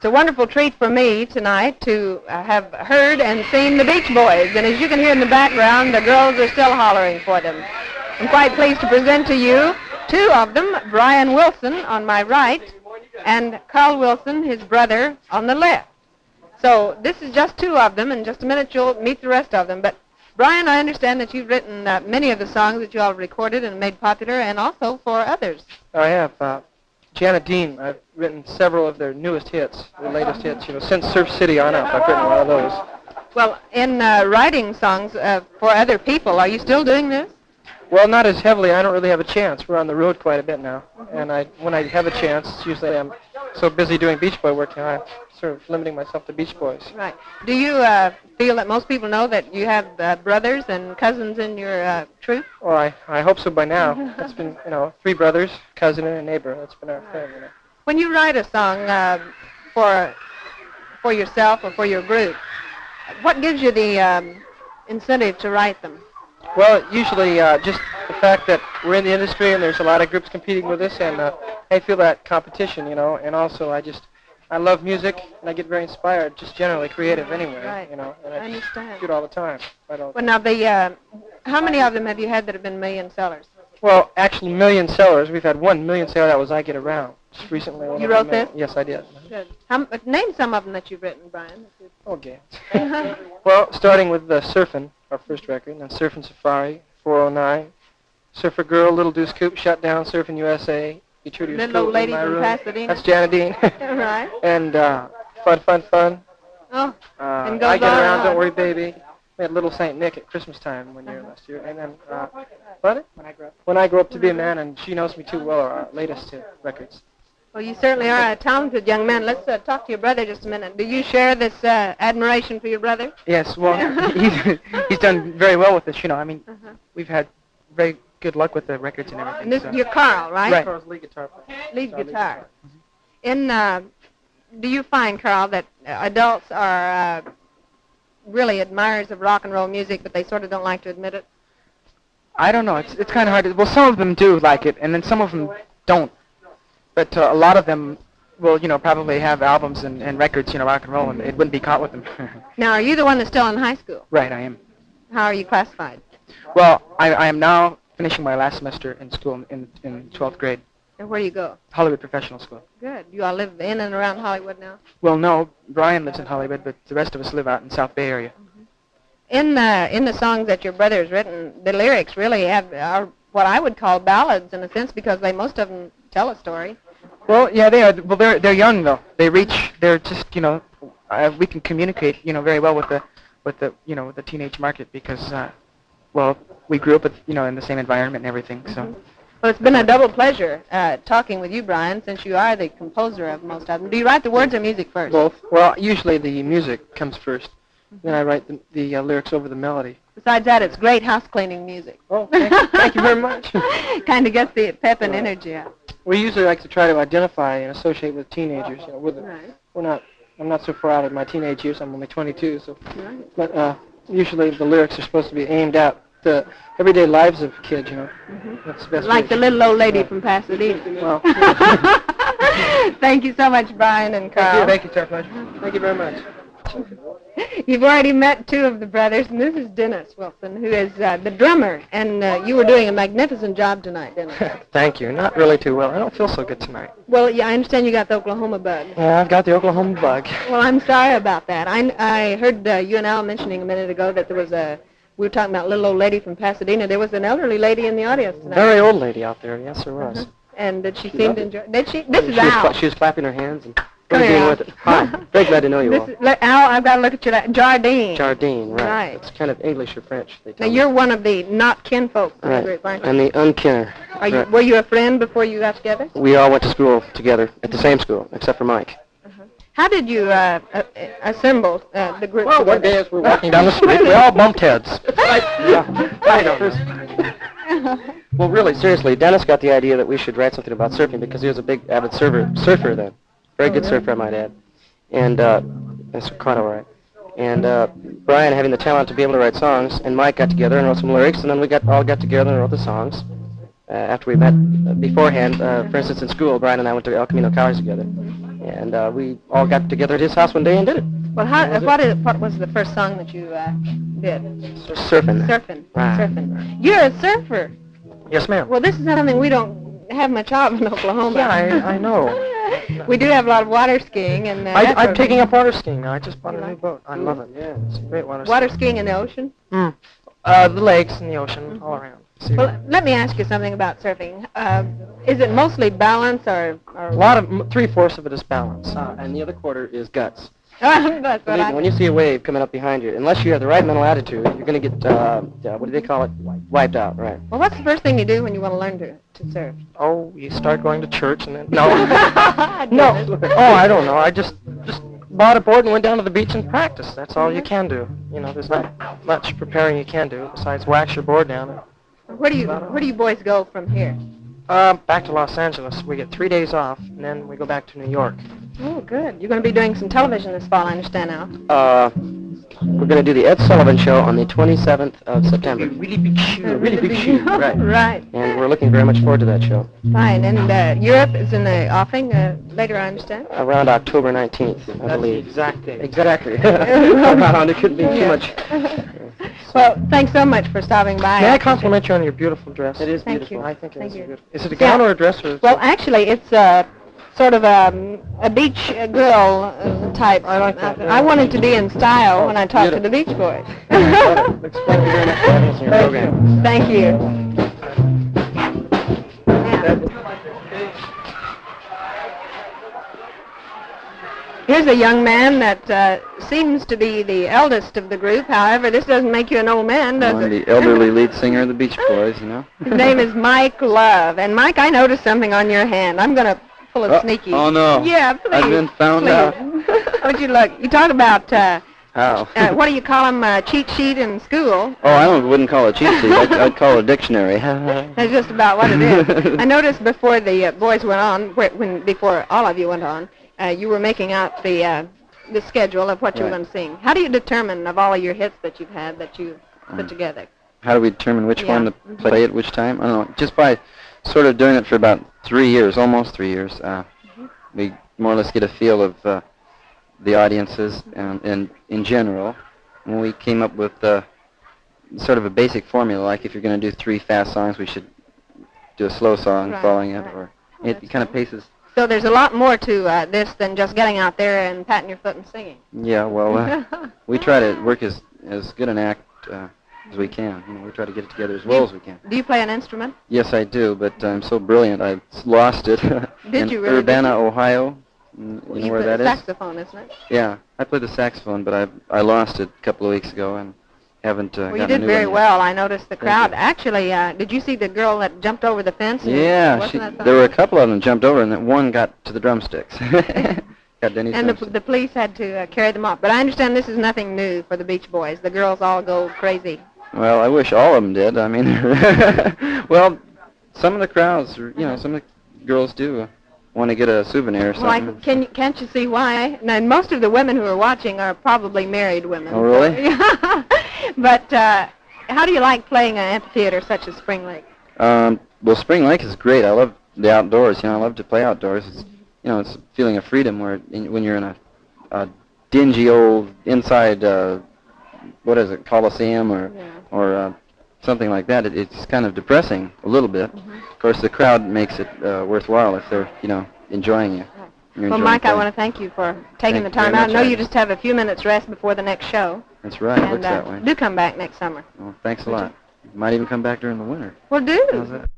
It's a wonderful treat for me tonight to have heard and seen the Beach Boys. And as you can hear in the background, the girls are still hollering for them. I'm quite pleased to present to you two of them, Brian Wilson on my right and Carl Wilson, his brother, on the left. So this is just two of them. In just a minute you'll meet the rest of them. But Brian, I understand that you've written many of the songs that you all recorded and made popular, and also for others. I have. Janet Dean, I've written several of their newest hits, their latest hits. Since Surf City on up, I've written a lot of those. Well, in writing songs for other people, are you still doing this? Well, not as heavily. I don't really have a chance. We're on the road quite a bit now. And when I have a chance, it's usually I'm so busy doing Beach Boy work, I'm sort of limiting myself to Beach Boys. Right. Do you feel that most people know that you have brothers and cousins in your troupe? Well, I hope so by now. It's been, 3 brothers, cousin, and a neighbor. That's been our thing, When you write a song for yourself or for your group, what gives you the incentive to write them? Well, usually just the fact that we're in the industry and there's a lot of groups competing with us, and I feel that competition, and also I love music and I get very inspired, just generally creative anyway, right. And I understand. do it all the time. Well, now how many of them have you had that have been million sellers? Well, actually, million sellers. We've had 1 million seller. That was I Get Around just recently. You wrote this? Yes, I did. Good. Name some of them that you've written, Brian. Okay. Well, starting with Surfin', our first record, and then Surfin' Safari, 409, Surfer Girl, Little Deuce Coupe, Shut Down, Surfin' USA, Be True to Your Little School, Old Lady in My from Room. Pasadena. That's Janet Dean. Right. And Fun. Oh, and I Get on Around, and Don't on. Worry Baby. We had Little Saint Nick at Christmas time one year last year. And then When I Grow Up to Be a Man, and She Knows Me Too Well are our latest records. Well, you certainly are a talented young man. Let's talk to your brother just a minute. Do you share this admiration for your brother? Yes, well, he's done very well with this, We've had very good luck with the records and everything. And this is your Carl, right? Right. Carl's lead guitar player. Lead guitar. Do you find, Carl, that adults are really admirers of rock and roll music, but they sort of don't like to admit it? I don't know. It's kind of hard. Well, some of them do like it, and then some of them don't. But a lot of them will, probably have albums and records, rock and roll, and it wouldn't be caught with them. Now, are you the one that's still in high school? Right, I am. How are you classified? Well, I am now finishing my last semester in school in 12th grade. And where do you go? Hollywood Professional School. Good. You all live in and around Hollywood now? Well, no. Brian lives in Hollywood, but the rest of us live out in South Bay area. In the songs that your brother has written, the lyrics really are what I would call ballads in a sense, because most of them tell a story. Well, yeah, they are. Well, they're young though. They're just we can communicate very well with the teenage market because we grew up with in the same environment and everything. So. Well, it's been a double pleasure talking with you, Brian, since you are the composer of most of them. Do you write the words or music first? Both. Well, usually the music comes first. Then I write the lyrics over the melody. Besides that, it's great house cleaning music. Oh, thank you very much. Kind of gets the pep and energy out. We usually like to try to identify and associate with teenagers. Right. I'm not so far out of my teenage years. I'm only 22, so. Right. But usually the lyrics are supposed to be aimed at the everyday lives of kids. That's the best. Like the little old lady from Pasadena. Well. Thank you so much, Brian and Carl. Thank you, it's our pleasure. Thank you very much. You've already met two of the brothers, and this is Dennis Wilson, who is the drummer, and you were doing a magnificent job tonight, Dennis. Thank you. Not really too well. I don't feel so good tonight. Well, yeah, I understand you got the Oklahoma bug. Yeah, I've got the Oklahoma bug. Well, I'm sorry about that. I heard you and Al mentioning a minute ago that there was we were talking about a little old lady from Pasadena. There was an elderly lady in the audience tonight. Very old lady out there. Yes, there was. And did she seem to enjoy? Did she? This is Al. She was clapping her hands and Come here, Al. with it. Hi. Very glad to know you all. Al, I've got to look at you. Jardine. Jardine, right. Right. It's kind of English or French. They Now, tell me. you're one of the not kinfolk in the Right. group, aren't you? I'm the unkinner. Were you a friend before you got together? We all went to school together at the same school, except for Mike. How did you assemble the group? Well, one day as we're walking down the street, we all bumped heads. Well, really, seriously, Dennis got the idea that we should write something about surfing because he was a big avid surfer then. Very good surfer, I might add. And that's kind of right. And Brian having the talent to be able to write songs, and Mike got together and wrote some lyrics, and then we all got together and wrote the songs. After we met beforehand, for instance, in school, Brian and I went to El Camino College together. And we all got together at his house one day and did it. Well, what was the first song that you did? Surfing. Surfing. Right. Surfing. You're a surfer. Yes, ma'am. Well, this is something we don't have much of in Oklahoma. Yeah, I know. We do have a lot of water skiing, and I'm taking up water skiing now. I just bought a new boat. I love it. Yeah, it's great water skiing in the ocean? The lakes and the ocean, all around. Well, let me ask you something about surfing. Is it mostly balance or A lot of 3/4 of it is balance. And the other quarter is guts. That's what When you see a wave coming up behind you, unless you have the right mental attitude, you're going to get, what do they call it? Wiped out, right? Well, what's the first thing you do when you want to learn to surf? Oh, you start going to church and then... No. No. Oh, I don't know. I just bought a board and went down to the beach and practiced. That's all you can do. You know, there's not much preparing you can do besides wax your board down. Where do you boys go from here? Back to Los Angeles. We get 3 days off, and then we go back to New York. Oh, good. You're going to be doing some television this fall, I understand now. We're going to do the Ed Sullivan Show on the 27th of September. Really big shoe. Really big shoe, right. Right. And we're looking very much forward to that show. Fine. And Europe is in the offing later, I understand? Around October 19th, I believe. That's the exact date. Exactly. Around, it couldn't be too much. Well, thanks so much for stopping by. May I compliment you on your beautiful dress? It is Thank beautiful. you. I think it is Thank you. beautiful. Is it a gown or a dress? Or Well, actually, it's sort of a beach girl type. I like that. I wanted to be in style when I talked to the Beach Boys. Thank you very much for having us on your program. Thank you. Here's a young man that seems to be the eldest of the group. However, this doesn't make you an old man, does I'm it? the elderly lead singer of the Beach Boys, you know. His name is Mike Love. And, Mike, I noticed something on your hand. I'm going to pull a sneaky. Oh, no. Yeah, please. I've been found please. out. How'd you look? You talk about, How? what do you call them, cheat sheet in school? Oh, I wouldn't call it cheat sheet. I'd call it a dictionary. That's just about what it is. I noticed before the boys went on, before all of you went on, you were making out the schedule of what you were going to sing. How do you determine of all of your hits that you've had that you put together? How do we determine which one to play at which time? I don't know. Just by sort of doing it for about 3 years, almost 3 years, we more or less get a feel of the audiences and in general. And we came up with sort of a basic formula, like if you're going to do 3 fast songs, we should do a slow song following it, or it kind of paces. So there's a lot more to this than just getting out there and patting your foot and singing. Yeah, well, we try to work as good an act as we can. You know, we try to get it together as well as we can. Do you play an instrument? Yes, I do, but I'm so brilliant, I lost it in you really? Urbana, Ohio. You know where that is? Saxophone, isn't it? Yeah, I play the saxophone, but I lost it a couple of weeks ago and haven't Well, gotten you did a new very one well. I noticed the Thank crowd. you. Actually, did you see the girl that jumped over the fence? Yeah, Wasn't that there were a something? couple of them jumped over, and then one got to the drumsticks. Got Denny's And drumsticks. the police had to carry them off. But I understand this is nothing new for the Beach Boys. The girls all go crazy. Well, I wish all of them did. I mean, well, some of the crowds, you know, some of the girls do want to get a souvenir or something. Well, can't you see why? Now, most of the women who are watching are probably married women. Oh, really? But how do you like playing an amphitheater such as Spring Lake? Well, Spring Lake is great. I love the outdoors. You know, I love to play outdoors. It's, you know, it's a feeling of freedom when you're in a dingy old inside, what is it, Coliseum or something like that. It's kind of depressing a little bit. Of course, the crowd makes it worthwhile if they're, you know, enjoying you. Well, Mike, I want to thank you for taking the time out. I know you just have a few minutes rest before the next show. That's right. And Looks that way. do come back next summer. Well, thanks a lot. You might even come back during the winter. Well, do. How's that?